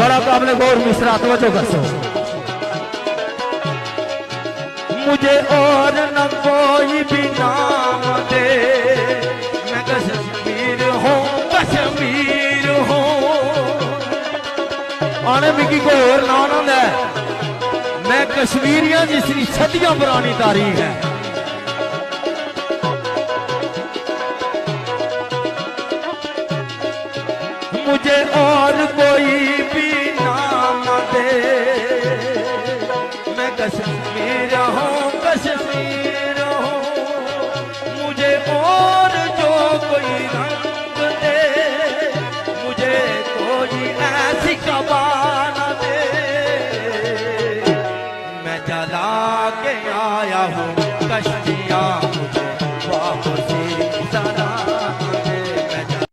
बड़ा काबिल गौर मिसरा तवज्जो कर सो। मुझे और न कोई भी नाम दे, मैं कश्मीर हूँ, कश्मीर हूँ। आने मिगी कोई और ना आनंद है, मैं कश्मीरियां जिसकी सदियां पुरानी तारीख है। मुझे और कोई भी नाम दे, मैं कश्मीर